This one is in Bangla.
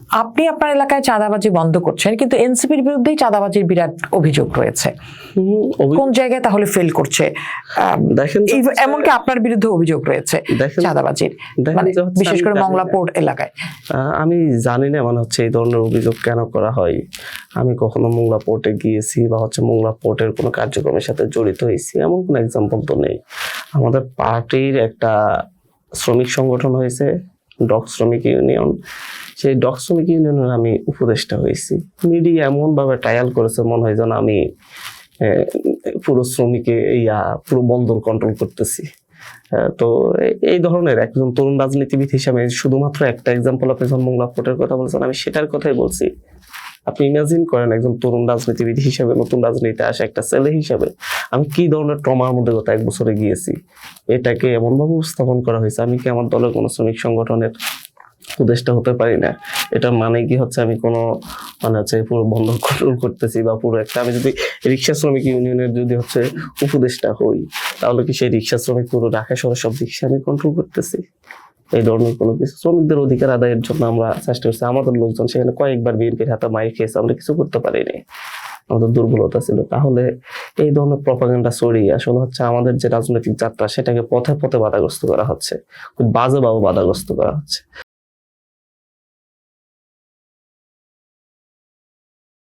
আপনি আপনার এলাকায় চাঁদাবাজি বন্ধ করছেন, কিন্তু এনসিপির বিরুদ্ধেই চাঁদাবাজির বিরাট অভিযোগ রয়েছে। কোন জায়গায় তাহলে ফেল করছে? দেখেন, এমনকি আপনার বিরুদ্ধে অভিযোগ রয়েছে চাঁদাবাজির, মানে বিশেষ করে মংলা পোর্ট এলাকায়। আমি জানি না মানে হচ্ছে এই ধরনের অভিযোগ কেন করা হয়। আমি কখনো মোংলা পোর্টে গিয়েছি বা হচ্ছে মোংলা পোর্টের কোনো কার্যক্রমের সাথে জড়িত হয়েছি এমন কোনো এক্সাম্পল তো নেই। আমাদের পার্টির একটা শ্রমিক সংগঠন হয়েছে, ডক শ্রমিক ইউনিয়ন। সেই ডক শ্রমিক ইউনিয়নের আমি উপদেষ্টা হয়েছি। মিডিয়া এমন ভাবে ট্রায়াল করেছে মনে হয় যেন আমি পুরো শ্রমিকে পুরো বন্দর কন্ট্রোল করতেছি। তো এই ধরনের একজন তরুণ রাজনীতিবিদ হিসাবে শুধুমাত্র একটা এক্সাম্পল, আপনি যখন মোংলা পোর্টের কথা বলছেন আমি সেটার কথাই বলছি। আপনি ইমাজিন করেন একজন তরুণ রাজনীতিবিদ হিসেবে, নতুন রাজনীতিতে আসে একটা ছেলে হিসাবে আমি কি ধরনের ট্রমার মধ্যে গত 1 বছরে গিয়েছি। এটাকে এমনভাবে উপস্থাপন করা হয়েছে আমি কি আমার দলের কোনো শ্রমিক সংগঠনের উপদেষ্টা হতে পারি না। এটার মানে কি হচ্ছে আমি কোনো মানে হচ্ছে পুরো বন্ধ কন্ট্রোল করতেছি বা পুরো একটা, আমি যদি রিক্সা শ্রমিক ইউনিয়নের যদি হচ্ছে উপদেষ্টা হই তাহলে কি সেই রিক্সা শ্রমিক পুরো ঢাকা শহরের সব রিক্সা আমি কন্ট্রোল করতেছি? এই ধরনের কোনো কিছু। শ্রমিকদের অধিকার আদায়ের জন্য আমরা চেষ্টা করছি। আমাদের লোকজন সেখানে কয়েকবার বিএনপির হাতে মাইর খেয়েছে, আমরা কিছু করতে পারিনি, আমাদের দুর্বলতা ছিল। তাহলে এই ধরনের প্রপাগান্ডা ছড়িয়ে আসলে হচ্ছে আমাদের যে রাজনৈতিক যাত্রা সেটাকে পথে পথে বাধাগ্রস্ত করা হচ্ছে, খুব বাজেভাবে বাধাগ্রস্ত করা হচ্ছে।